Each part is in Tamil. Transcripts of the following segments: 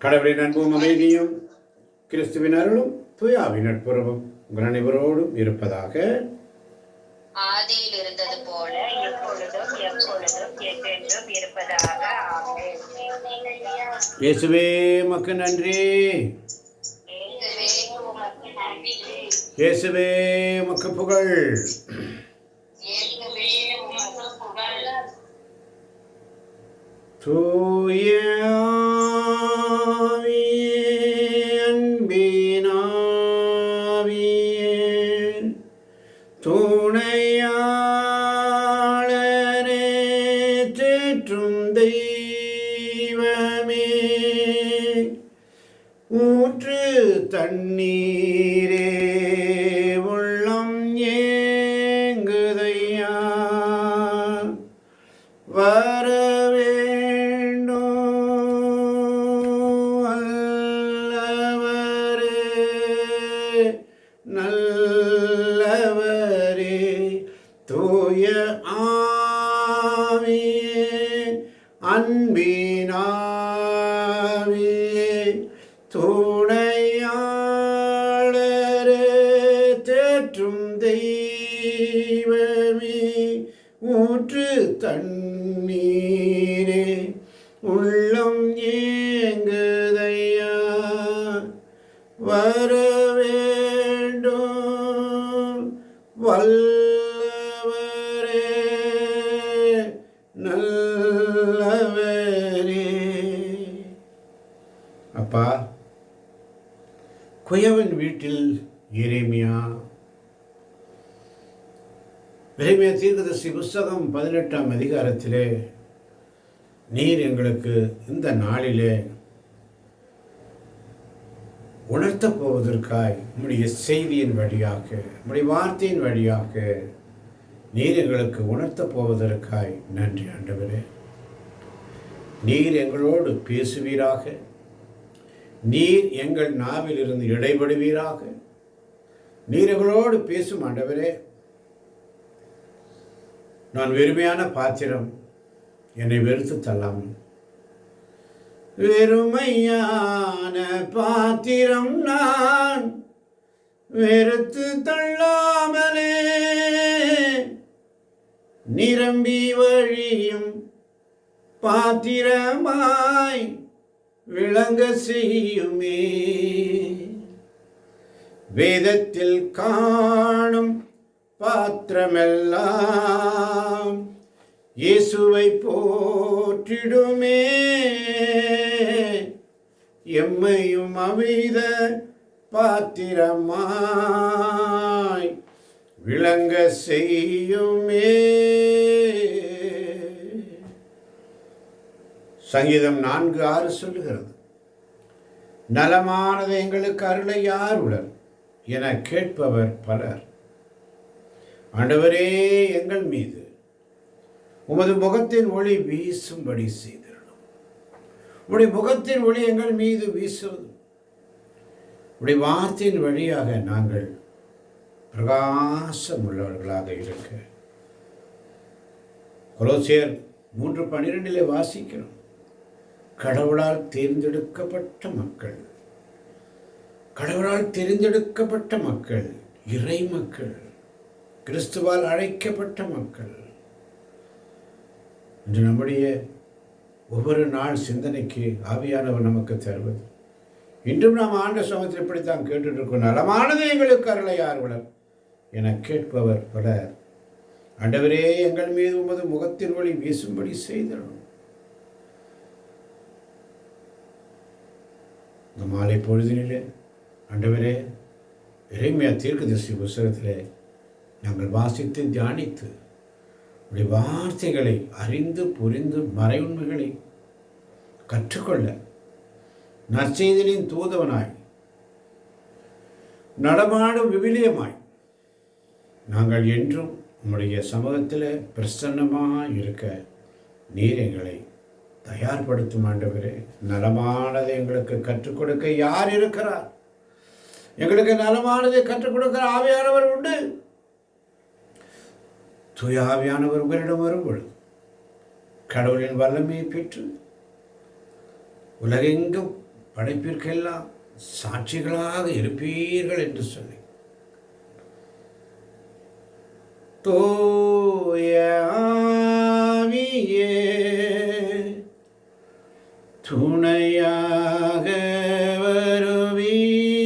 கடவுளின் அன்பும் அமைதியும் கிறிஸ்துவின் அருளும் தூயாவின் நட்புறவும் உங்கள் அனைவரோடும் இருப்பதாக. ஆதியில் இருந்தது போல எப்பொழுதும் எப்பொழுதும் என்றென்றும் இருப்பதாக. ஆமென். இயேசுவே உமக்கு நன்றி. இயேசுவே உமக்கு புகழ். தூய துணையாளரே தேற்றும் தெய்வமே, ஊற்று தண்ணீரே உள்ளம் ஏங்குதையா, வர வேண்டும் அல்லவரே நல்லவரே, தூய ஆவியே அன்பினாவியே, துணையாளரே தேற்றும் தெய்வமே, ஊற்று தண்ணீரே உள்ளம் ஏங்குதையா, வர வேண்டும் வல்லவரே நல்லவரே. அப்பா, குயவன் வீட்டில் எரேமியா தீர்க்கதரிசி புஸ்தகம் 18ஆம் அதிகாரத்திலே நீர் எங்களுக்கு இந்த நாளிலே உணர்த்தப் போவதற்காய் உம்முடைய செய்தியின் வழியாக, உம்முடைய வார்த்தையின் வழியாக நீர் எங்களுக்கு உணர்த்தப் போவதற்காய் நன்றி ஆண்டவரே. நீர் எங்களோடு பேசுவீராக, நீர் எங்கள் நாவில் இருந்து இடைபடுவீராக. நீர் எங்களோடு பேசும் ஆண்டவரே. நான் வெறுமையான பாத்திரம், என்னை வெறுத்து தள்ளாமல். வெறுமையான பாத்திரம் நான், வெறுத்து தள்ளாமலே நிரம்பி வழியும் பாத்திரமாய் விளங்க செய்யுமே. வேதத்தில் காணும் பாத்திரமெல்லாம் இயேசுவை போற்றிடுமே, எம்மையும் அவித பாத்திரமாய் விளங்க செய்யுமே. சங்கீதம் 4:6 சொல்லுகிறது, நலமானது எங்களுக்கு அருள யார் உளர் என கேட்பவர் பலர். ஆண்டவரே, எங்கள் மீது உமது முகத்தின் ஒளி வீசும்படி செய்திருக்கும். உடைய முகத்தின் ஒளி எங்கள் மீது வீசுவது, உடைய வார்த்தையின் வழியாக நாங்கள் பிரகாசம் உள்ளவர்களாக இருக்க. கொலோசியர் 3:12 வாசிக்கிறோம், கடவுளால் தேர்ந்தெடுக்கப்பட்ட மக்கள், கடவுளால் தெரிந்தெடுக்கப்பட்ட மக்கள், இறை மக்கள், கிறிஸ்துவால் அழைக்கப்பட்ட மக்கள். இன்று நம்முடைய ஒவ்வொரு நாள் சிந்தனைக்கு ஆவியானவர் நமக்கு தருவது, இன்றும் நாம் ஆண்ட சமத்தில் இப்படித்தான் கேட்டுட்டு இருக்கோம், நலமானது எங்களுக்கு அருள யார் உளர் என கேட்பவர் பலர். ஆண்டவரே, எங்கள் மீது உமது முகத்தின் ஒளி வீசும்படி செய்தரும். இந்த மாலை பொழுதினிலே ஆண்டவரே, எரேமியா தீர்க்கதரிசி புஸ்தகத்திலே நாங்கள் வாசித்து தியானித்து உடைய வார்த்தைகளை அறிந்து புரிந்து மறை உண்மைகளை கற்றுக்கொள்ள நற்செய்தியின் தூதவனாய் நடமாடும் விவிலியமாய் நாங்கள் என்றும் உம்முடைய சமூகத்தில் பிரசன்னமாக இருக்க நீர் எங்களை தயார்படுத்தும் ஆண்டவரே. நலமானதை எங்களுக்கு கற்றுக் கொடுக்க யார் இருக்கிறார்? எங்களுக்கு நலமானதை கற்றுக் கொடுக்கிற ஆவியானவர் உண்டு. தூய ஆவியானவர் உங்களிடம் வரும்பொழுது கடவுளின் வல்லமையை பெற்று உலகெங்கும் படைப்பிற்கெல்லாம் சாட்சிகளாக இருப்பீர்கள் என்று சொல்லி தூய ஆவியே துணையாக வருவீர்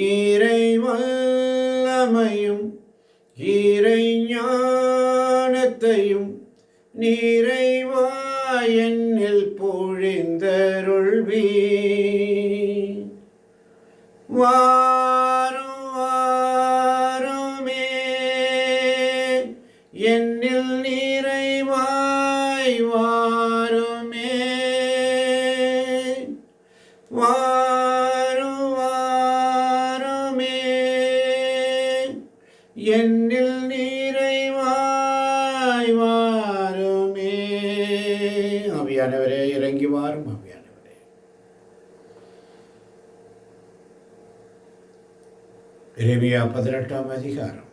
இறை வல்லமையும் இறை ஞானத்தையும் நிறைவாய் என்னில் பொழிந்தருள்வீர் வாருமே என்னில் நிறைவாய் வாருமே வாருமே என்னில் நிறைவாய் வாருமே. ஆவியானவரே இறங்கி வாரும். ஆவியானவரே எரேமியா 18ஆம் அதிகாரம்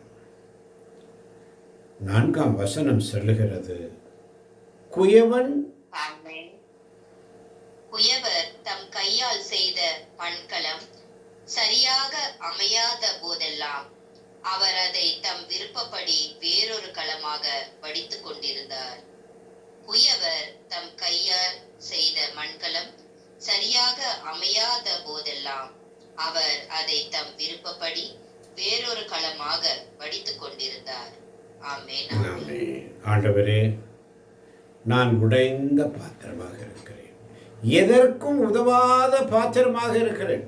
4ஆம் வசனம் சொல்லுகிறது, குயவன் குயவர் தம் கையால் செய்த மண்கலம் சரியாக அமையாத போதெல்லாம் அவர் அதை தம் விருப்பப்படி வேறொரு களமாக வடித்துக் கொண்டிருந்தார். குயவர் தம் கையால் செய்த மண்கலம் சரியாக அமையாத போதெல்லாம் அவர் அதை தம் விருப்பப்படி வேறொரு களமாக வடித்துக் கொண்டிருந்தார். ஆமென். ஆண்டவரே, நான் உடைந்த பாத்திரமாக இருக்கிறேன், எதற்கும் உதவாத பாத்திரமாக இருக்கிறேன்.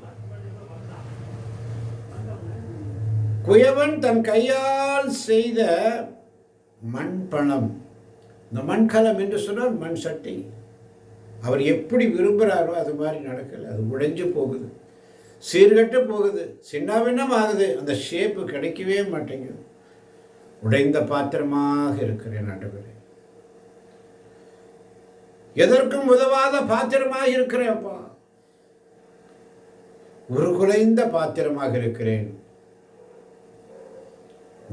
குயவன் தன் கையால் செய்த மண்பணம், இந்த மண்கலம் என்று சொன்னால் மண் சட்டி, அவர் எப்படி விரும்புகிறாரோ அது மாதிரி நடக்கலை. அது உடைஞ்சு போகுது, சீர்கட்டு போகுது, சின்னபின்னம் ஆகுது, அந்த ஷேப்பு கிடைக்கவே மாட்டேங்குது. உடைந்த பாத்திரமாக இருக்கிறேன் ஆண்டவரே, எதற்கும் உதவாத பாத்திரமாக இருக்கிறேன் அப்பா, உருகுலைந்த பாத்திரமாக இருக்கிறேன்.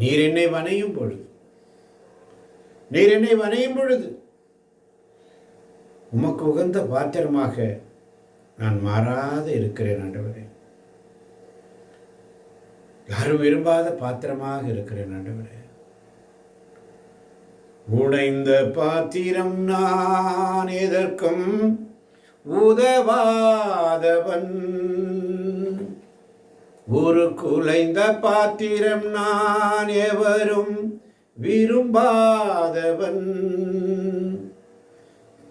நீர் என்னை வணையும் பொழுது உமக்கு உகந்த பாத்திரமாக நான் மாறாத இருக்கிறேன் ஆண்டவரே. யாரும் விரும்பாத பாத்திரமாக இருக்கிறேன் ஆண்டவரே. உடைந்த பாத்திரம் நான், எதற்கும் உதவாதவன். ஒரு குலைந்த பாத்திரம் நான், எவரும் விரும்பாதவன்.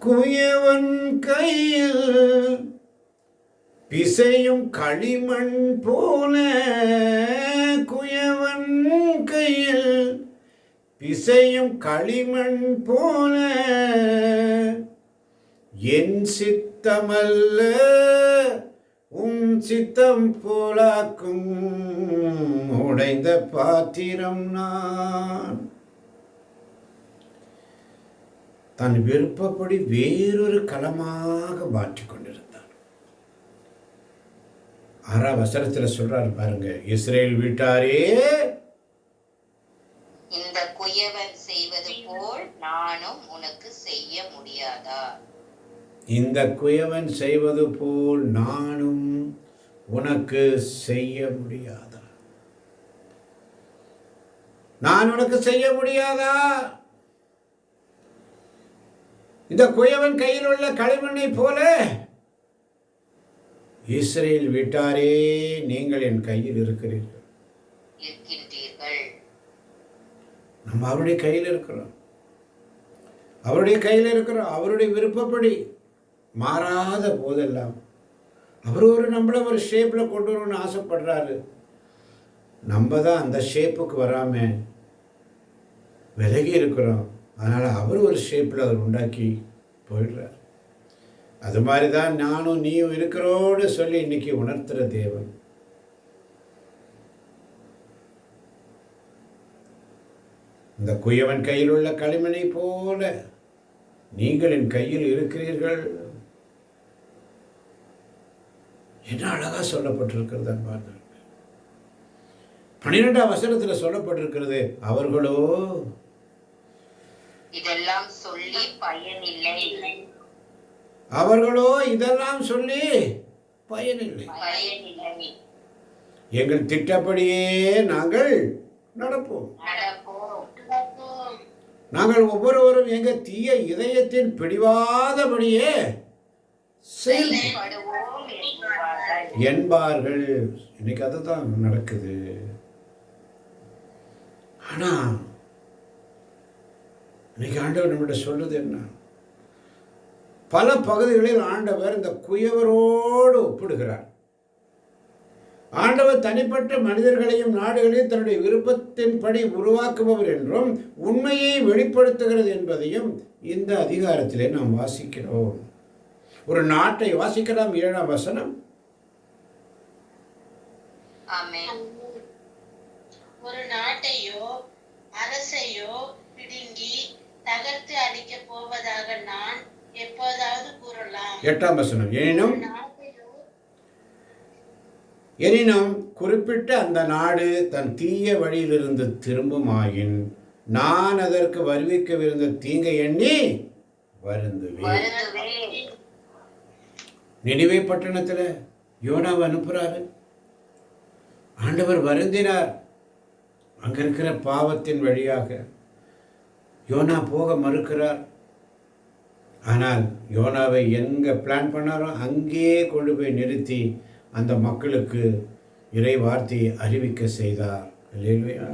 குயவன் கையில் பிசையும் களிமண் போல, குயவன் கையில் பிசையும் களிமண் போல, என் சித்தமல்ல உம் சித்தம் போலாக்கும் உடைந்த பாத்திரம் நான். தன் விருப்பப்படி வேறொரு களமாக மாற்றிக் கொண்டிருந்தார். 6ஆம் வசனத்தில் சொல்றாரு பாருங்க, இஸ்ரேல் வீட்டாரே, இந்த குயவன் செய்வது போல் நானும் உனக்கு செய்ய முடியாதா? இந்த குயவன் செய்வது போல் நானும் உனக்கு செய்ய முடியாதா? நான் உனக்கு செய்ய முடியாதா? இந்த குயவன் கையில் உள்ள களிமண்ணை போல இஸ்ரேல் வீட்டாரே, நீங்கள் என் கையில் இருக்கின்றீர்கள். நம்ம அவருடைய கையில் இருக்கிறோம், அவருடைய விருப்பப்படி மாறாத போதெல்லாம் அவர் நம்மளை ஒரு ஷேப்பில் கொண்டு வரணும்னு ஆசைப்படுறாரு. நம்ம தான் அந்த ஷேப்புக்கு வராமல் விலகி இருக்கிறோம். அதனால் அவர் ஒரு ஷேப்பில் அவர் உண்டாக்கி போயிடுறார். அது மாதிரி தான் நானும் நீயும் இருக்கிறோன்னு சொல்லி இன்னைக்கு உணர்த்துகிற தேவன். இந்த குயவன் கையில் உள்ள களிமணை போல நீங்கள் என் கையில் இருக்கிறீர்கள். என்ன அழகா சொல்லப்பட்டிருக்கிறது அன்பார்ந்த 12ஆம் வசனத்தில் சொல்லப்பட்டிருக்கிறது, அவர்களோ இதெல்லாம் சொல்லி பயனில்லை. அவர்களோ இதெல்லாம் சொல்லி பயனில்லை. பயனில்லை. எங்கள் திட்டப்படியே நாங்கள் நடப்போம். நடப்போம். நாங்கள் ஒவ்வொருவரும் எங்கள் தீய இதயத்தின் பிடிவாதபடியே செயல்படுவோம் என்பார்கள். இன்னைக்கு அதுதான் நடக்குது. ஆனா இன்னைக்கு ஆண்டவர் நம்மகிட்ட சொல்றது என்ன? பல பகுதிகளில் ஆண்டவர் இந்த குயவரோடு ஒப்பிடுகிறார். ஆண்டவர் தனிப்பட்ட மனிதர்களையும் நாடுகளையும் தன்னுடைய விருப்பத்தின்படி உருவாக்குபவர் என்றும் உண்மையை வெளிப்படுத்துகிறது என்பதையும் இந்த அதிகாரத்திலே நாம் வாசிக்கிறோம். ஒரு நாட்டை வாசிக்கலாம். 7ஆம் வசனம். ஆமென். ஒரு நாட்டையோ அரசையோ பிடுங்கி தகர்த்து அடிக்கப் போவதாக நான் எப்போதாவது கூறலாம். 8ஆம் வசனம். எனினும் குறிப்பிட்ட அந்த நாடு தன் தீய வழியிலிருந்து திரும்புமாயின் நான் அதற்கு வருவிக்கவிருந்த தீங்கை எண்ணி வருந்துவேன். நினிவே பட்டணத்தில் யோனாவை அனுப்புறாரு. ஆண்டவர் வருந்தினார். அங்க இருக்கிற பாவத்தின் வழியாக யோனா போக மறுக்கிறார். ஆனால் யோனாவை எங்க பிளான் பண்ணாரோ அங்கேயே கொண்டு போய் நிறுத்தி அந்த மக்களுக்கு இறை வார்த்தையை அறிவிக்க செய்தார். அல்லேலூயா.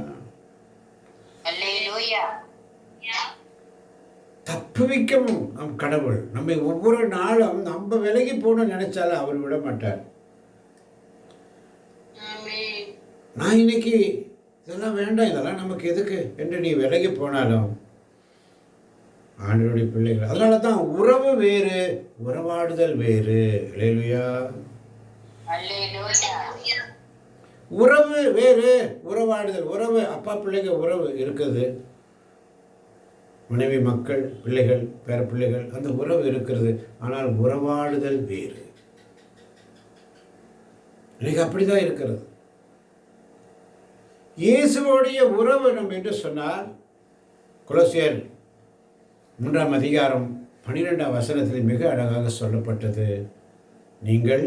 அல்லேலூயா. தப்புவிக்கவும் நம் கடவுள் நம்மை ஒவ்வொரு நாளும் நம்ம விலகி போகணும்னு நினைச்சாலும் அவர் விட மாட்டார். ஆமென். நான் இன்னைக்கு இதெல்லாம் வேண்டாம், இதெல்லாம் நமக்கு எதுக்கு என்று நீ விலகி போனாலும் ஆண்டவருடைய பிள்ளைகள். அதனால தான் உறவு வேறு, உறவாடுதல் வேறு. அல்லேலூயா. அல்லேலூயா. உறவு வேறு, உறவாடுதல். உறவு அப்பா பிள்ளைங்க உறவு இருக்குது, மனைவி மக்கள் பிள்ளைகள் பேர பிள்ளைகள், அந்த உறவு இருக்கிறது. ஆனால் உறவாடுதல் வேறு. இன்னைக்கு அப்படிதான் இருக்கிறது. இயேசுவோடைய உறவு நம்ம என்று சொன்னால் கொலோசியர் 3ஆம் அதிகாரம் 12ஆம் வசனத்தில் மிக அழகாக சொல்லப்பட்டது. நீங்கள்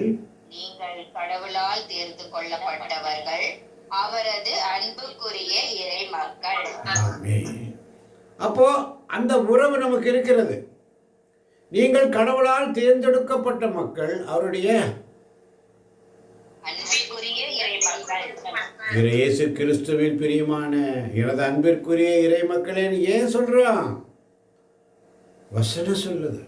கடவுளால் தேர்ந்து கொள்ளப்பட்டவர்கள், அவரது அன்புக்குரிய இறை மக்கள். அப்போ அந்த உறவு நமக்கு இருக்கிறது. நீங்கள் கடவுளால் தேர்ந்தெடுக்கப்பட்ட மக்கள், அவருடைய அன்பிற்குரிய இறை மக்கள். இயேசு கிறிஸ்துவில் பிரியமான எனது அன்பிற்குரிய இறை மக்களேன்னு ஏன் சொல்றான்? வசனம் சொல்லுது.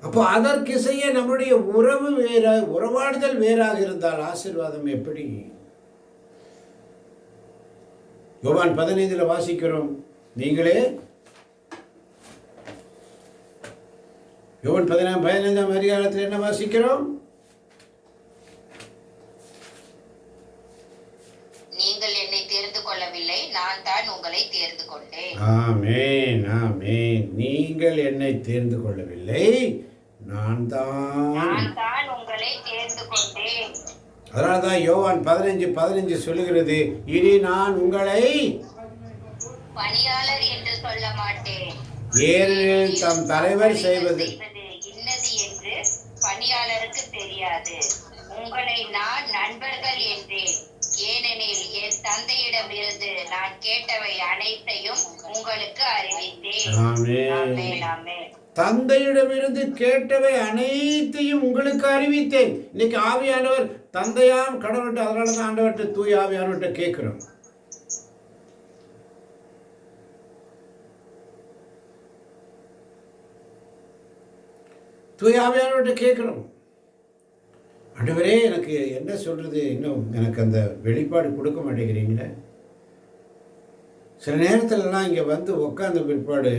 அப்போ அதற்கு செய்ய நம்முடைய உறவு வேற, உறவாடுதல் வேறாக இருந்தால் ஆசீர்வாதம் எப்படி? யோவான் 15 வாசிக்கிறோம். நீங்களே யோவான் 15ஆம் அதிகாரத்தில் என்ன வாசிக்கிறோம்? நீங்கள் என்னை தேர்ந்து கொள்ளவில்லை, நான் தான் உங்களை தேர்ந்து கொண்டேன். ஆமென், ஆமென். நீங்கள் என்னை தேர்ந்து கொள்ளவில்லை, நான் தான் உங்களை தேர்ந்து கொண்டேன். அதனால தான் யோவான் 15:15 சொல்லுகிறது, இனி நான் உங்களை பணியாளர் என்று சொல்ல மாட்டேன், ஏனெனில் தம் தலைவர் செய்வது இன்னது என்று பணியாளருக்கு தெரியாது. உங்களை நான் நண்பர்கள் என்றேன், ஏனெனில் என் தந்தையிடமிருந்து நான் கேட்டவை அனைத்தையும் உங்களுக்கு அறிவித்தேன். ஆமென், ஆமென். தந்தையிடமிருந்து கேட்டவை அனைத்தையும் உங்களுக்கு அறிவித்தேன். இன்னைக்கு ஆவியானவர் தந்தையாம் கடவுள்கிட்ட, அதனால தான் ஆண்டவர்கிட்ட தூய் ஆவியானவர்கிட்ட கேட்கிறோம். தூய் ஆவியானவர்கிட்ட கேட்கிறோம். ஆண்டவரே, எனக்கு என்ன சொல்றது, இன்னும் எனக்கு அந்த வெளிப்பாடு கொடுக்க மாட்டேங்கிறீங்களே. சில நேரத்திலலாம் இங்கே வந்து உட்கார்ந்த பிற்பாடு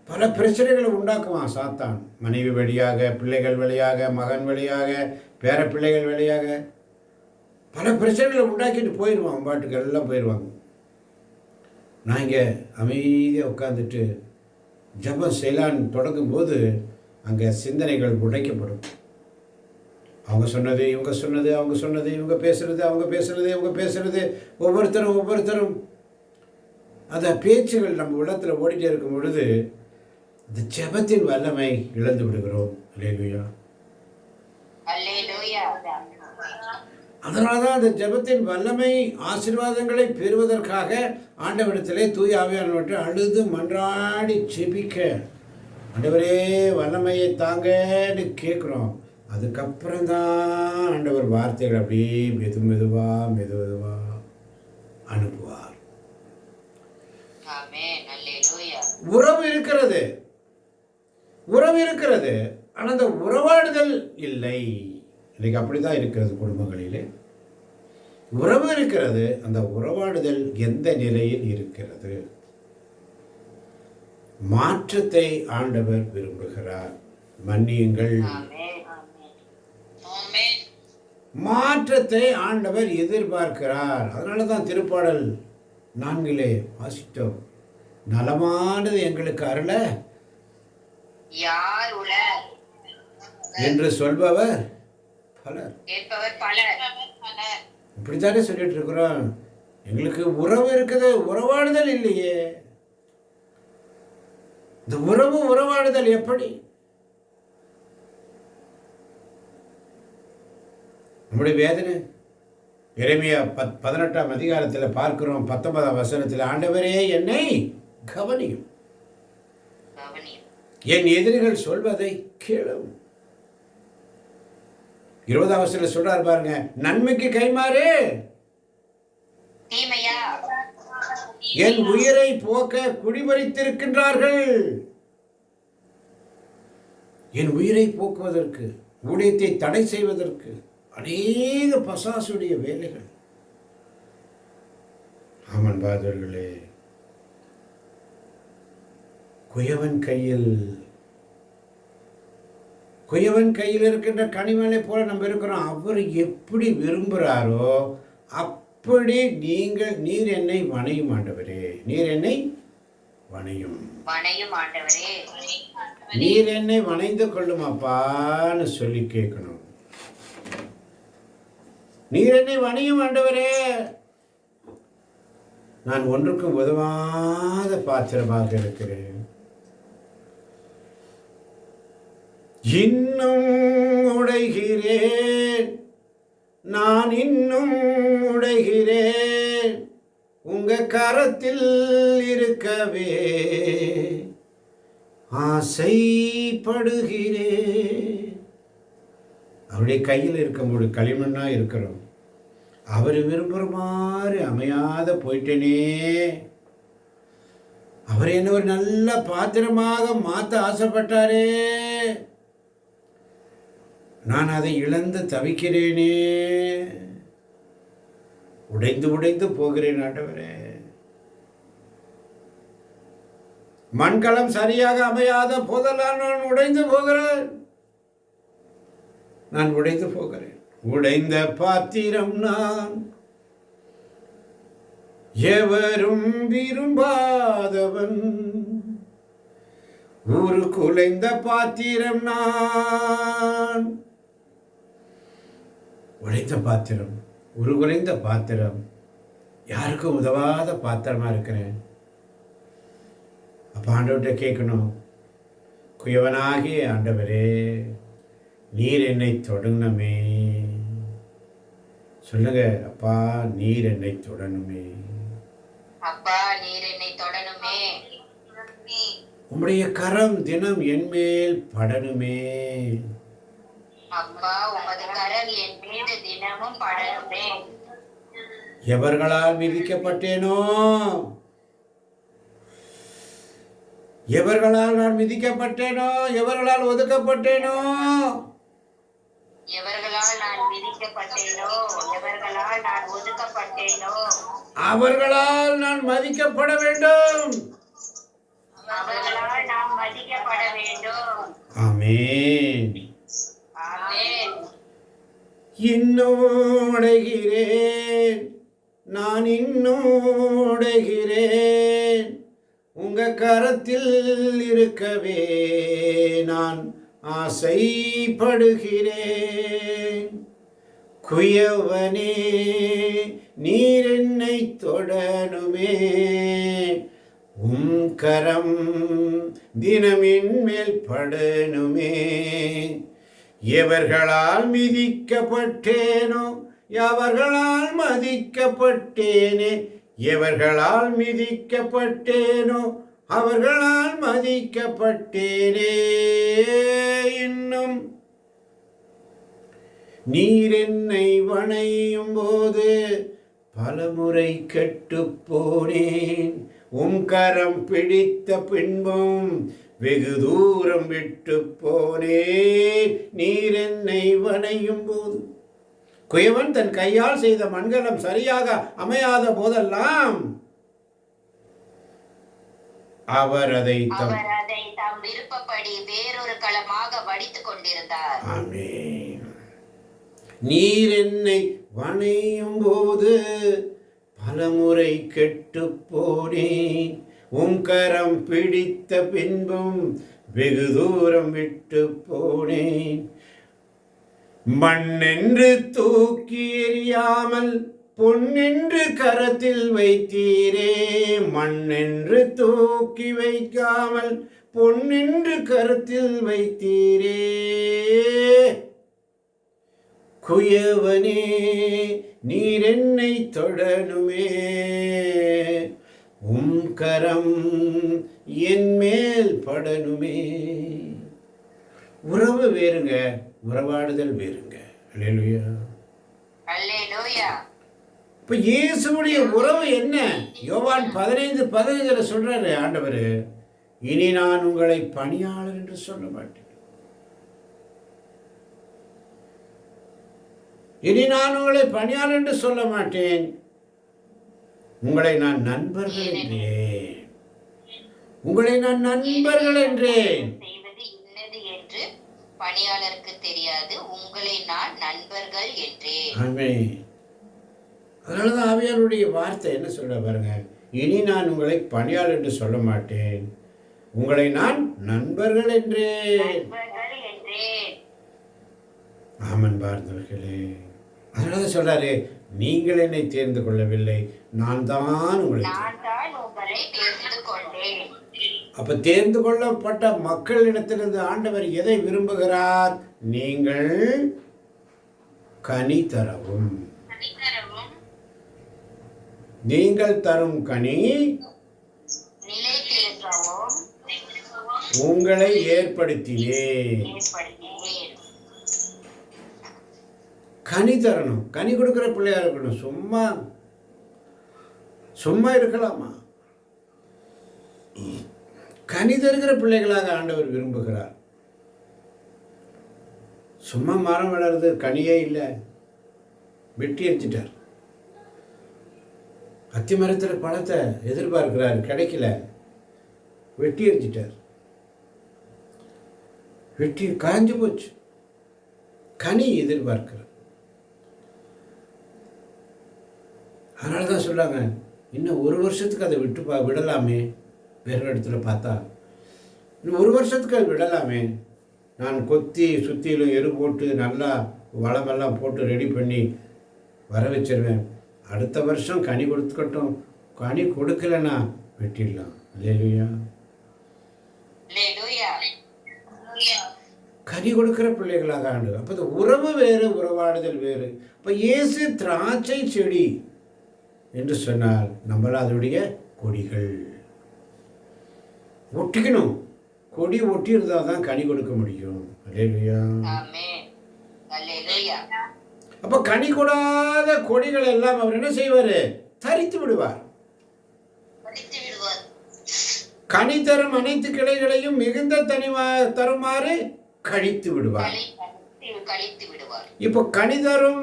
பல பிரச்சனைகளை உண்டாக்குவான் சாத்தான். மனைவி வழியாக, பிள்ளைகள் வழியாக, மகன் வழியாக, பேர பிள்ளைகள் வழியாக பல பிரச்சனைகளை உண்டாக்கிட்டு போயிடுவான். பாட்டுக்கு எல்லாம் போயிடுவாங்க. நான் இங்கே அமைதியாக உட்காந்துட்டு ஜெபம் செய்யலான்னு தொடங்கும்போது அங்கே சிந்தனைகள் உடைக்கப்படும். அவங்க சொன்னது, இவங்க சொன்னது, அவங்க சொன்னது, இவங்க பேசுறது, அவங்க பேசுறது, இவங்க பேசுறது, ஒவ்வொருத்தரும் அந்த பேச்சுகள் நம்ம உள்ளத்தில் ஓடிட்டே இருக்கும் பொழுது இந்த ஜெபத்தின் வல்லமை இழந்து விடுகிறோம். அல்லேலூயா. அல்லேலூயா. அதனாலதான் அந்த ஜெபத்தின் வல்லமை ஆசீர்வாதங்களை பெறுவதற்காக ஆண்டவரிடத்திலே தூய ஆவியானவற்றை அழுது மன்றாடி ஜெபிக்க, ஆண்டவரே வல்லமையை தாங்கன்னு கேட்குறோம். அதுக்கப்புறம் தான் ஆண்டவர் வார்த்தைகள் அப்படியே மெதுவா அனுப்புவார். ஆமென். அல்லேலூயா. உறவு இருக்கிறது, ஆனால் அந்த உறவாடுதல் இல்லை. இன்னைக்கு அப்படிதான் இருக்கிறது குடும்பங்களிலே. உறவு இருக்கிறது, அந்த உறவாடுதல் எந்த நிலையில் இருக்கிறது? மாற்றத்தை ஆண்டவர் விரும்புகிறார். மன்னியுங்கள். ஆமென். ஆமென். மாற்றத்தை ஆண்டவர் எதிர்பார்க்கிறார். அதனால தான் திருப்பாடல் 4 வாசித்தோம். நலமானது எங்களுக்கு அருள யார் உளர் என்று சொல்பவர் பலர். கேட்பவர் பலர். இப்படித்தானே சொல்லிட்டு இருக்கிறோம். எங்களுக்கு உறவு இருக்குது, உறவாடுதல் இல்லையே. இந்த உறவாடுதல் எப்படி? நம்முடைய வேதனை எரேமியா 18ஆம் அதிகாரத்தில் பார்க்கிறோம். 19ஆம் வசனத்தில், ஆண்டவரே என்னை கவனியும், என் எதிரிகள் சொல்வதை கேளும். 20ஆம் வசனத்தில் சொல்றார் பாருங்க, நன்மைக்கு கைமாறு தீமையா என் உயிரை போக்க குடிபறித்திருக்கின்றார்கள். என் உயிரை போக்குவதற்கு, ஊழியத்தை தடை செய்வதற்கு அநேக பசாசுடைய வேலைகள். ஆமன் பாதர்களே, குயவன் கையில் இருக்கின்ற கனிமலை போல நம்ம இருக்கிறோம். அவர் எப்படி விரும்புகிறாரோ அப்படி நீர் என்னை வணையும் ஆண்டவரே, நீர் என்னை வணையும் ஆண்டவரே, நீர் என்னை வணைந்து கொள்ளும் அப்பான்னு சொல்லி கேட்கணும். நீர் என்னை வணையும் ஆண்டவரே, நான் ஒன்றுக்கும் உதவாத பாத்திரமாக இருக்கிறேன். இன்னும் உடைகிறேன், நான் இன்னும் உடைகிறேன், உங்க கரத்தில் இருக்கவே ஆசைப்படுகிறேன். அவருடைய கையில் இருக்கும்போது களிமண்ணா இருக்கிறோம். அவர் விரும்புகிற மாதிரி அமையாத போயிட்டேனே. அவர் என்ன ஒரு நல்ல பாத்திரமாக மாற்ற ஆசைப்பட்டாரே, நான் அதை இழந்து தவிக்கிறேனே, உடைந்து போகிறேன் ஆண்டவரே. மண்கலம் சரியாக அமையாத போதெல்லாம் நான் உடைந்து போகிறேன். உடைந்த பாத்திரம் நான், எவரும் விரும்பாதவன். குலைந்த பாத்திரம் நான். உடைந்த பாத்திரம், குலைந்த பாத்திரம், யாருக்கும் உதவாத பாத்திரமா இருக்கிறேன். அப்ப ஆண்டவர்கிட்ட கேட்கணும், குயவனாகிய ஆண்டவரே, நீர் என்னை தொடணுமே. சொல்லுங்க, அப்பா நீர் என்னை தொடணுமே. உம்முடைய கரம் தினம் என் மேல் படணுமே. எவர்களால் மிதிக்கப்பட்டேனோ, எவர்களால் நான் மிதிக்கப்பட்டேனோ, எவர்களால் ஒதுக்கப்பட்டேனோ, அவர்களால் நான் மதிக்கப்பட வேண்டும். ஆமென். இன்னும் உடைகிறேன், நான் இன்னும் உடைகிறேன், உங்க கரத்தில் இருக்கவே நான் ஆசைப்படுகிறேன். குயவனே, நீர் என்னை தொடணுமே, உம் கரம் தினமின் மேல் படனுமே. எவர்களால் மிதிக்கப்பட்டேனோ எவர்களால் மதிக்கப்பட்டேனே. எவர்களால் மிதிக்கப்பட்டேனோ அவர்களால் மதிக்கப்பட்டேனே. இன்னும் நீர் என்னை வணையும் போது பலமுறை கெட்டுப் போனேன். உம் கரம் பிடித்த பின்பும் வெகு தூரம் விட்டு போனேன். நீர் என்னை வணையும் போது. குயவன் தன் கையால் செய்த மண்கலம் சரியாக அமையாத போதெல்லாம் அவர் அதை தம் விருப்பப்படி வேறொரு களமாக வடித்துக் கொண்டிருந்தார். ஆமென். நீர் என்னை வணையும் போது பலமுறை கெட்டு போனேன். உம் கரம் பிடித்த பின்பும் வெகு தூரம் விட்டு போனேன். மண்ணென்று தூக்கி எறியாமல் பொன்னென்று கரத்தில் வைத்தீரே. மண்ணென்று தூக்கி வைக்காமல் பொன்னென்று கரத்தில் வைத்தீரே. குயவனே நீர் என்னை தொடனுமே. உம் கரம் என் மேல் படனுமே. உறவு வேறுங்க, உறவாடுதல் வேறுங்க. அல்லேலூயா. அல்லேலூயா. இப்ப இயேசுவுடைய உறவு என்ன? யோவான் 15:15 சொல்றாரு ஆண்டவர், இனி நான் உங்களை பணியாளர் என்று சொல்ல மாட்டேன். இனி நான் உங்களை பணியாளர் என்று சொல்ல மாட்டேன். உங்களை நான் நண்பர்கள் என்றேன். உங்களை நான் நண்பர்கள் என்றேன். செய்வது இன்னது என்று பணியாளருக்கு தெரியாது. உங்களை நான் நண்பர்கள் என்றேன். ஆமென். அதனாலதான் ஆவியாருடைய வார்த்தை என்ன சொல்ற பாருங்க, இனி நான் உங்களை பணியாளர் என்று சொல்ல மாட்டேன், உங்களை நான் நண்பர்கள் என்றேன். ஆமன் பார்த்தவர்களே. அதனால சொல்றாரு, நீங்கள் என்னை தேர்ந்து கொள்ளவில்லை, நான் தான் உங்களை தேர்ந்து கொண்டேன். அப்ப தேர்ந்து கொள்ளப்பட்ட மக்களிடத்திலிருந்து ஆண்டவர் எதை விரும்புகிறார்? நீங்கள் கனி தரவும். நீங்கள் தரும் கனி உங்களை ஏற்படுத்தினேன். கனி தரணும், கனி கொடுக்கிற பிள்ளையா இருக்கணும். சும்மா சும்மா இருக்கலாமா? கனி தருகிற பிள்ளைகளாக ஆண்டவர் விரும்புகிறார். சும்மா மரம் வளருது, கனியே இல்லை, வெட்டி எரிச்சிட்டார். அத்தி மரத்தில் பழத்தை எதிர்பார்க்கிறார், கிடைக்கல, வெட்டி எரிச்சிட்டார். வெட்டி காஞ்சு போச்சு. கனி எதிர்பார்க்கிறார். அதனால தான் சொல்றாங்க, இன்னும் 1 வருஷத்துக்கு அதை விடலாமே. வேறு இடத்துல பார்த்தா இன்னும் 1 வருஷத்துக்கு அதை விடலாமே. நான் கொத்தி சுற்றிலும் எரு போட்டு நல்லா வளமெல்லாம் போட்டு ரெடி பண்ணி வர வச்சிருவேன். அடுத்த வருஷம் கனி கொடுத்துக்கட்டும், கனி கொடுக்கலன்னா வெட்டிடலாம். அல்லேலூயா. கனி கொடுக்கிற பிள்ளைகளாக ஆண்டு. அப்போ இந்த உறவு வேறு, உறவாடுதல் வேறு. இப்போ இயேசு திராட்சை செடி என்று சொன்னால் நம்மள அதனுடைய கொடிகள் ஒட்டிக்கணும். கொடி ஒட்டி இருந்தால் தான் கனி கொடுக்க முடியும். அல்லேலூயா. அப்ப கனி கொடாத கொடிகள் எல்லாம் அவர் என்ன செய்வார்? தரித்து விடுவார். கனி தரும் அனைத்து கிளைகளையும் மிகுந்த தருமாறு கழித்து விடுவார். இப்போ கனி தரும்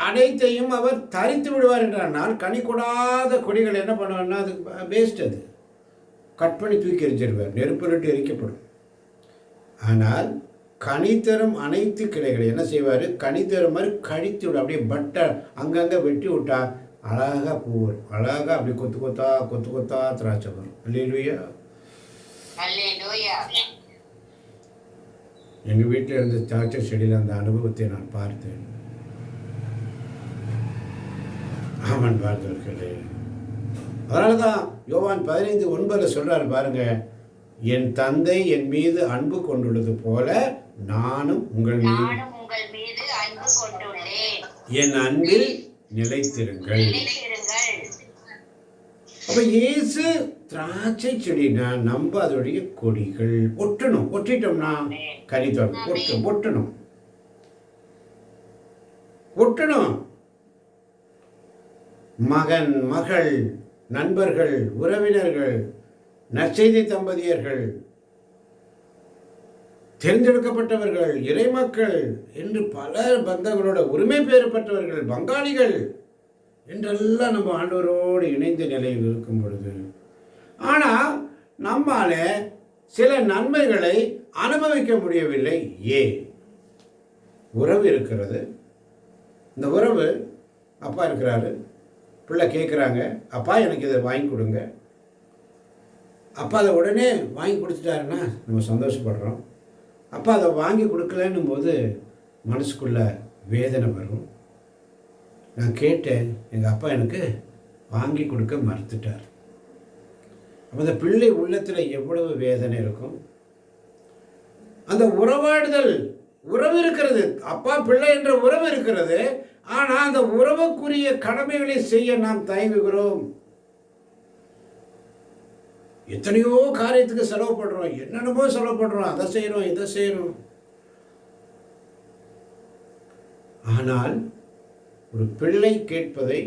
அனைத்தையும் அவர் தரித்து விடுவார் என்றால், கனி கொடாத கொடிகள் என்ன பண்ணுவார்னா அது வேஸ்ட், அது கட் பண்ணி தூக்கி எரிஞ்சிடுவார், நெருப்பிலிட்டு எரிக்கப்படும். ஆனால் கனி தரும் அனைத்து கிளைகளை என்ன செய்வார்? கனி தரும் மாதிரி கழித்து விடும். அப்படியே பட்டை அங்கங்கே வெட்டி விட்டா அழகாக பூ வரும். அழகாக அப்படி கொத்து கொத்தா திராட்சை வரும். அல்லேலூயா. எங்கள் வீட்டில் இருந்த திராட்சை செடியில் அந்த அனுபவத்தை நான் பார்த்தேன். ஆமன் பார்த்தவர்களே. அதனால தான் யோவான் 15:9 சொல்றாரு பாருங்க, என் தந்தை என் மீது அன்பு கொண்டுள்ளது போல நானும் உங்கள் மீது அன்பு கொண்டுள்ளேன். என் அன்பில் நிலைத்திருங்கள். அப்ப இயேசு திராட்சை செடினா நம்ம அதோடைய கொடிகள். ஒட்டிட்டோம்னா கனி தரும். ஒட்டணும். மகன், மகள், நண்பர்கள், உறவினர்கள், நற்செய்தி தம்பதியர்கள், தேர்ந்தெடுக்கப்பட்டவர்கள், இறைமக்கள் என்று பல பந்தங்களோட உரிமை பெறப்பட்டவர்கள், பங்காளிகள் என்றெல்லாம் நம்ம ஆண்டவரோடு இணைந்த நிலையில் இருக்கும் பொழுது, ஆனால் நம்மால சில நன்மைகளை அனுபவிக்க முடியவில்லை. உறவு இருக்கிறது. இந்த உறவு, அப்பா இருக்கிறாரு, பிள்ளை கேட்குறாங்க, அப்பா எனக்கு இதை வாங்கி கொடுங்க. அப்பா அதை உடனே வாங்கி கொடுத்துட்டாருன்னா நம்ம சந்தோஷப்படுறோம். அப்பா அதை வாங்கி கொடுக்கலன்னும் போது மனசுக்குள்ள வேதனை வரும். நான் கேட்டேன், எங்கள் அப்பா எனக்கு வாங்கி கொடுக்க மறுத்துட்டார். அப்போ அந்த பிள்ளை உள்ளத்தில் எவ்வளவு வேதனை இருக்கும். அந்த உறவு இருக்கிறது, அப்பா பிள்ளை என்ற உறவு இருக்கிறது. ஆனால் அந்த உறவுக்குரிய கடமைகளை செய்ய நாம் தயங்குகிறோம். எத்தனையோ காரியத்துக்கு செலவு பண்றோம், என்னென்னமோ செலவு பண்றோம், அதை செய்யறோம், இதை செய்யறோம். ஆனால் ஒரு பிள்ளை கேட்பதை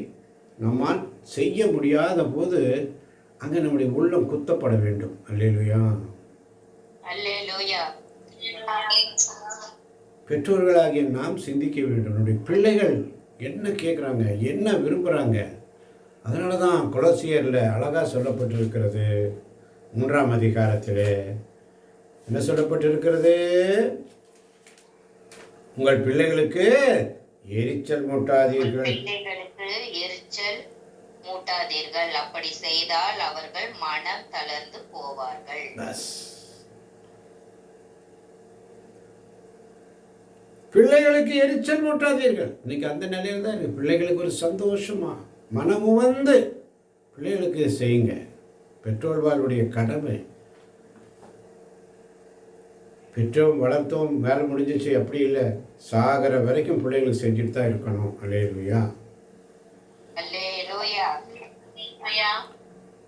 நம்மால் செய்ய முடியாத போது அங்கே நம்முடைய உள்ளம் குத்தப்பட வேண்டும். அல்லேலூயா. பெற்றோர்களாகிய நாம் சிந்திக்க வேண்டும், நம்முடைய பிள்ளைகள் என்ன கேட்குறாங்க, என்ன விரும்புகிறாங்க. அதனால தான் கொலோசியரில் அழகாக சொல்லப்பட்டிருக்கிறது. 3ஆம் அதிகாரத்திலே என்ன சொல்லப்பட்டிருக்கிறது? உங்கள் பிள்ளைகளுக்கு எரிச்சல் மூட்டாதீர்கள். அப்படி செய்தால் அவர்கள் மனம் தளர்ந்து போவார்கள். பிள்ளைகளுக்கு எரிச்சல் மூட்டாதீர்கள். இன்னைக்கு அந்த நிலையில் தான் இருக்கு. பிள்ளைகளுக்கு ஒரு சந்தோஷமா மனமும் வந்து பிள்ளைகளுக்கு செய்யுங்க. பெற்றோர்களுடைய கடமை. பெற்றோம் வளர்த்தோம் வேலை முடிஞ்சிச்சு அப்படி இல்லை, சாகிற வரைக்கும் பிள்ளைகளுக்கு செஞ்சுட்டு தான் இருக்கணும். அல்லேலூயா.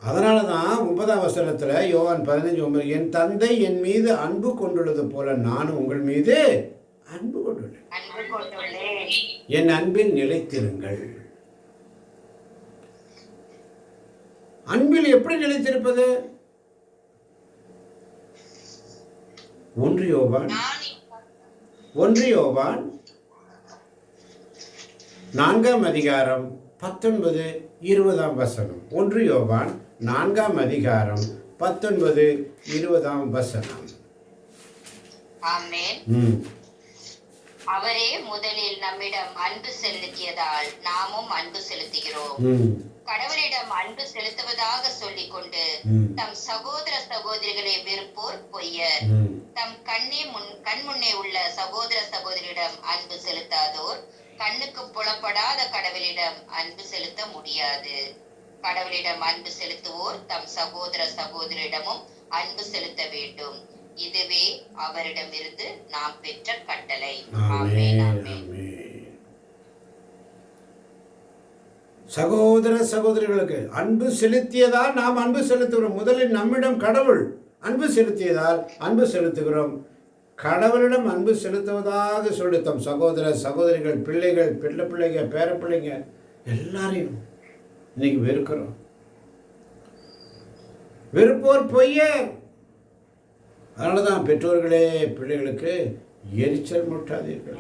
அதனால தான் 9ஆம் வசனத்தில் யோவான் 15:9, என் தந்தை என் மீது அன்பு கொண்டுள்ளது போல நானும் உங்கள் மீது அன்பு கொண்டுள்ளேன், என் அன்பில் நிலைத்திருங்கள். அன்பில் எப்படி நிலைத்திருப்பது? 1 யோவான் 4ஆம் அதிகாரம் 19, 20ஆம் வசனம். 1 யோவான் 4ஆம் அதிகாரம் 19, 20ஆம் வசனம். ஆமென். அவரே முதலில் நம்மிடம் அன்பு செலுத்தியதால் நாமும் அன்பு செலுத்துகிறோம். கடவுளிடம் அன்பு செலுத்துவதாக சொல்லிக் கொண்டு தம் சகோதர சகோதரிகளை வெறுப்போர் பொய்யர். தம் கண் முன்னே உள்ள சகோதர சகோதரியிடம் அன்பு செலுத்தாதோர் கண்ணுக்கு புலப்படாத கடவுளிடம் அன்பு செலுத்த முடியாது. கடவுளிடம் அன்பு செலுத்துவோர் தம் சகோதர சகோதரியிடமும் அன்பு செலுத்த வேண்டும். இதுவே அவரிடமிருந்து நாம் பெற்ற கட்டளை. ஆமென், ஆமென். சகோதர சகோதரிகளுக்கு அன்பு செலுத்தியதால் நாம் அன்பு செலுத்துகிறோம். முதலில் நம்மிடம் கடவுள் அன்பு செலுத்தியதால் அன்பு செலுத்துகிறோம். கடவுளிடம் அன்பு செலுத்துவதாக சொல்லி தம் சகோதர சகோதரிகள், பிள்ளைகள், பிள்ளைங்க, பேர பிள்ளைங்க எல்லாரையும் இன்னைக்கு வெறுக்கிறோம். வெறுப்போர் பொய்யர். அதனால தான் பெற்றோர்களே பிள்ளைகளுக்கு எரிச்சல் மூட்டாதீர்கள்.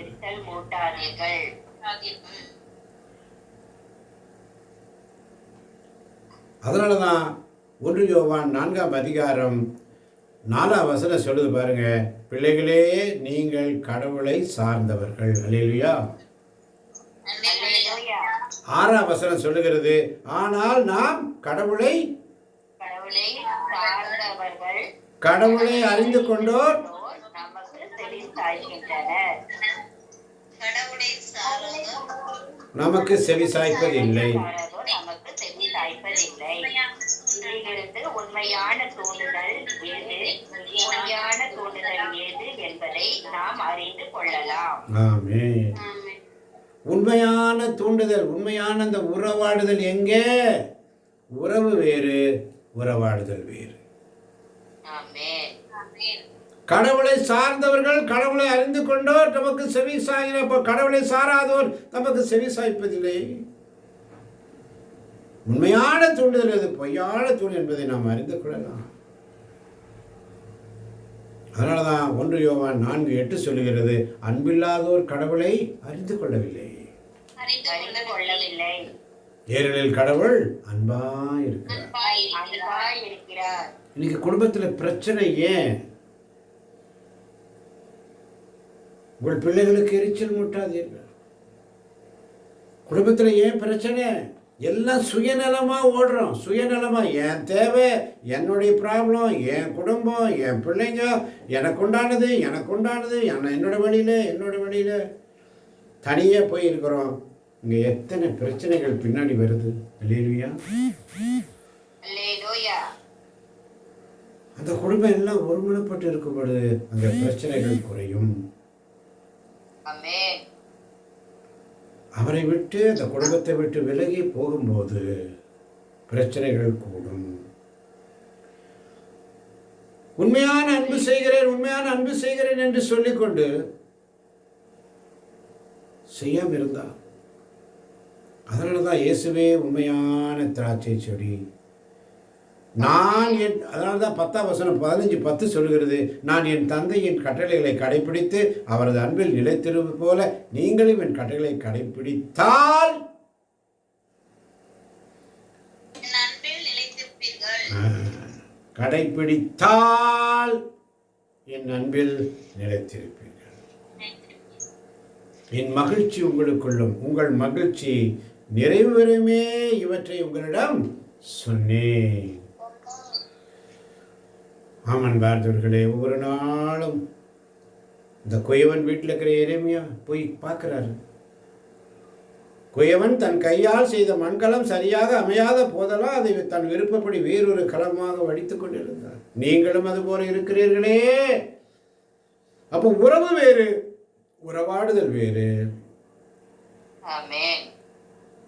அதனால தான் 1 யோவான் 4ஆம் அதிகாரம் 4ஆம் வசனம் சொல்லுது பாருங்க, பிள்ளைகளே நீங்கள் கடவுளை சார்ந்தவர்கள். அல்லேலூயா. 6ஆம் வசனம் சொல்லுகிறது, ஆனால் நாம் கடவுளை அறிந்து கொண்டோர் கடவுளை சாராதோ நமக்கு செவி சாய்ப்பதில்லை. நமக்கு செவி சாய்ப்பதில்லை. இதிலிருந்து உண்மையான தூண்டுதல் ஏது, பொய்யான தூண்டுதல் ஏது என்பதை நாம் அறிந்து கொள்ளலாம். ஆமென். உண்மையான தூண்டுதல், உண்மையான அந்த உறவாடுதல் எங்கே? உறவு வேறு, உறவாடுதல் வேறு. ஆமென். கடவுளை சார்ந்தவர்கள் கடவுளை அறிந்து கொண்டோர் நமக்கு செவி சாய்கிறப்ப, கடவுளை சாராதோர் நமக்கு செவி சாய்ப்பதில்லை. உண்மையான தூண்டுதல் எது, பொய்யான தூண்டுதல் என்பதை நாம் அறிந்து கொள்ளலாம். அதனாலதான் 1 யோவான் 4:8 சொல்லுகிறது, அன்பில்லாதோர் கடவுளை அறிந்து கொள்ளவில்லை. அறிந்து கொள்ளவில்லை. ஏனெனில் கடவுள் அன்பா இருக்கிறார். அன்பாய் இருக்கிறார். இன்னைக்கு குடும்பத்தில் பிரச்சனை ஏன்? உங்கள் பிள்ளைகளுக்கு எரிச்சல் மூட்டாதீர்கள். குடும்பத்தில் ஏன் பிரச்சனை? எல்லாம் சுயநலமா ஓடுறோம். சுயநலமா, என் தேவை, என்னுடைய ப்ராப்ளம், என் குடும்பம், என் பிள்ளைங்க, எனக்கு உண்டானது, என்னோட வழியில தனியே போய் இருக்கிறோம். இங்க எத்தனை பிரச்சனைகள் பின்னாடி வருது. அல்லேலூயா. அல்லேலூயா. அந்த குடும்பம் எல்லாம் ஒருமனப்பட்டு இருக்கும் பொழுது அந்த பிரச்சனைகள் குறையும். ஆமென். அவரை விட்டு, அந்த குடும்பத்தை விட்டு விலகி போகும்போது பிரச்சனைகள் கூடும். உண்மையான அன்பு செய்கிறேன் என்று சொல்லிக்கொண்டு செய்யாம இருந்தா, அதனாலதான் இயேசுவே உண்மையான திராட்சை செடி. அதனால்தான் 10ஆம் வசனம் 15:10 சொல்கிறது, நான் என் தந்தையின் கட்டளைகளை கடைபிடித்து அவரது அன்பில் நிலைத்திருப்பது போல நீங்களும் என் கட்டளைகளை கடைபிடித்தால் என் அன்பில் நிலைத்திருப்பீர்கள். என் மகிழ்ச்சி உங்களுக்குள்ளும் உங்கள் மகிழ்ச்சி நிறைவேறுமே இவற்றை உங்களிடம் சொன்னேன். ஆமன் பார்த்தவர்களே, ஒவ்வொரு நாளும் இந்த குயவன் வீட்டில் இருக்கிற எரேமியா போய் பார்க்கிறாரு. குயவன் தன் கையால் செய்த மண்கலம் சரியாக அமையாத போதெல்லாம் அதை தன் விருப்பப்படி வேறொரு களமாக வடித்துக் கொண்டிருந்தார். நீங்களும் அது போல இருக்கிறீர்களே. அப்போ உறவு வேறு, உறவாடுதல் வேறு. ஆமென்.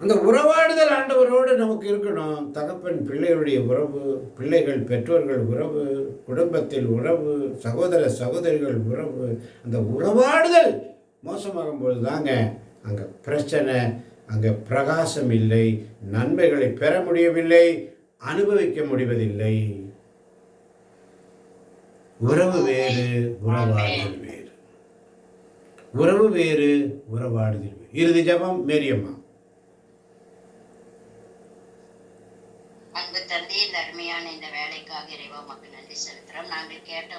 அந்த உறவாடுதல் ஆண்டவரோடு நமக்கு இருக்கணும். தகப்பன் பிள்ளைகளுடைய உறவு, பிள்ளைகள் பெற்றோர்கள் உறவு, குடும்பத்தில் உறவு, சகோதர சகோதரிகள் உறவு, அந்த உறவாடுதல் மோசமாகும் போது தாங்க அங்கே பிரச்சனை, அங்கே பிரகாசம் இல்லை, நன்மைகளை பெற முடியவில்லை, அனுபவிக்க முடிவதில்லை. உறவு வேறு, உறவாடுதல் வேறு. உறவு வேறு, உறவாடுதல் வேறு. இறுதி ஜெபம் மேரியம்மா. அன்பு தந்தை, இந்த அருமையான இந்த வேலைக்காக இறைவா உமக்கு நன்றி செலுத்துறோம். நாங்கள் கேட்ட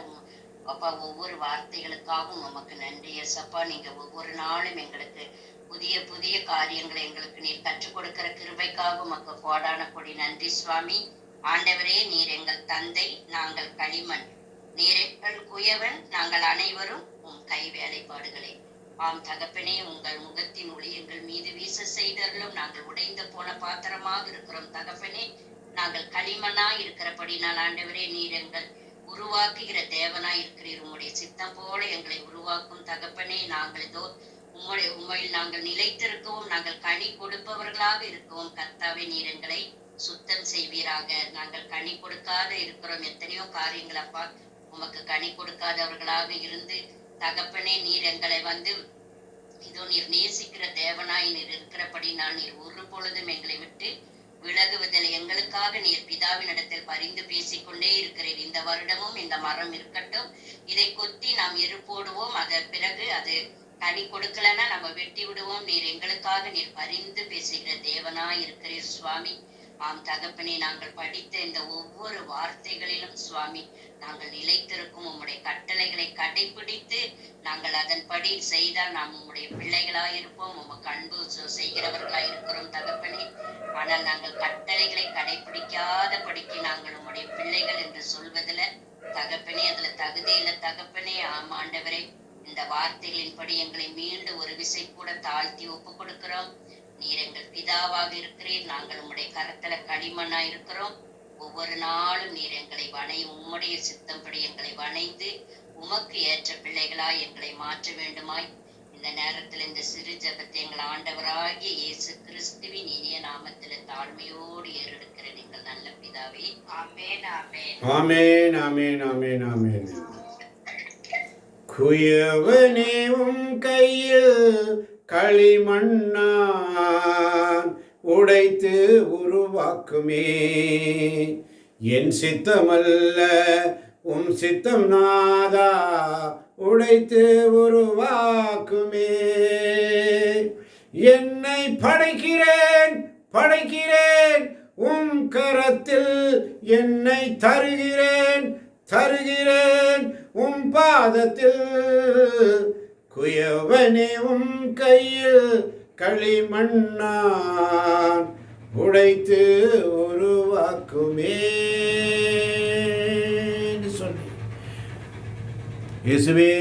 அப்பா ஒவ்வொரு வார்த்தைகளுக்காகவும் உமக்கு நன்றி ஏசப்பா. நீங்க ஒவ்வொரு நாளும் எங்களுக்கு புதிய புதிய காரியங்களை எங்களுக்கு நீர் கற்றுக் கொடுக்கிற கிருபைக்காக உமக்கு கோடான கொடி நன்றி சுவாமி. ஆண்டவரே, நீர் எங்கள் தந்தை, நாங்கள் களிமண். நீர் எங்கள் குயவன், நாங்கள் அனைவரும் உம் கை வேலைப்பாடுகளே. ஆம் தகப்பனே, உங்கள் முகத்தின் ஒளி எங்கள் மீது வீச செய்தர்களும் நாங்கள் உடைந்து போன பாத்திரமாக இருக்கிறோம் தகப்பனே. நாங்கள் களிமண்ணாய் இருக்கிறபடினால் ஆண்டவரே, நீர் எங்கள் உருவாக்குகிற தேவனாய் இருக்கிறீர். உம்முடைய சித்தம் போல எங்களை உருவாக்கும் தகப்பனே. நாங்கள் இதோ உம்மையில் நாங்கள் நிலைத்திருக்கவும், நாங்கள் கனி கொடுப்பவர்களாக இருக்கவும் கர்த்தாவே, நீர் எங்களை சுத்தம் செய்வீராக. நாங்கள் கனி கொடுக்காத இருக்கிறோம். எத்தனையோ காரியங்கள் அப்பா, உமக்கு கனி கொடுக்காதவர்களாக இருந்து தகப்பனே, நீர் எங்களை இதோ நீர் நேசிக்கிற தேவனாய் நீர் இருக்கிறபடினால் நீர் ஒரு பொழுதும் எங்களை விட்டு விலகுவதில் எங்களுக்காக நீர் பிதாவினிடத்தில் பரிந்து பேசிக்கொண்டே இருக்கிறீர். இந்த வருடமும் இந்த மரம் இருக்கட்டும், இதை கொத்தி நாம் போடுவோம், அதன் பிறகு அது கனி கொடுக்கலன்னா நம்ம வெட்டி விடுவோம். நீர் எங்களுக்காக நீர் பரிந்து பேசுகிற தேவனாய் இருக்கிறீர் சுவாமி. ஆம் தகப்பனே, நாங்கள் படித்த இந்த ஒவ்வொரு வார்த்தைகளிலும் சுவாமி நாங்கள் நிலைத்திருக்கும் உம்முடைய கட்டளைகளை கடைபிடித்து நாங்கள் அதன்படி செய்தால் நாம் உம்முடைய பிள்ளைகளாயிருப்போம், உமக்கு அன்பு செய்கிறவர்களாய் இருக்கிறோம் தகப்பனே. ஆனால் நாங்கள் கட்டளைகளை கடைபிடிக்காத படிக்கு நாங்கள் உம்முடைய பிள்ளைகள் என்று சொல்வதில் தகப்பனே அதுல தகுதி இல்லை தகப்பனே. ஆமாண்டவரே, இந்த வார்த்தைகளின்படி எங்களை மீண்டும் ஒரு விசை கூட தாழ்த்தி ஒப்பு கொடுக்கிறோம். நீர் எங்கள் பிதாவாக இருக்கிறீர், நாங்கள் உம்முடைய கரத்துல களிமண்ணா இருக்கிறோம். ஒவ்வொரு நாளும் நீர் எங்களை உம்முடைய சித்தம்படி எங்களை வணைந்து உமக்கு ஏற்ற பிள்ளைகளாய் எங்களை மாற்ற வேண்டுமாய் இந்த நேரத்தில் இந்த சிறு ஜபத்தை எங்கள் ஆண்டவராகிய இயேசு கிறிஸ்துவின் இனிய நாமத்தில் தாழ்மையோடு ஏறெடுக்கிற நீங்கள் நல்ல பிதாவே. ஆமென் ஆமென் ஆமென் ஆமென் ஆமென் ஆமென். குயவனே உம் கையில் களிமண்ணான் உடைத்து உருவாக்குமே, என் சித்தமல்ல உம் சித்தம் நாதா உடைத்து உருவாக்குமே. என்னை படைக்கிறேன் படைக்கிறேன் உம் கரத்தில், என்னை தருகிறேன் தருகிறேன் உம் பாதத்தில். குயவனே உம் கையில் களிமண்ணான் உடைத்து உருவாக்குமே சொல்லி இயேசுவே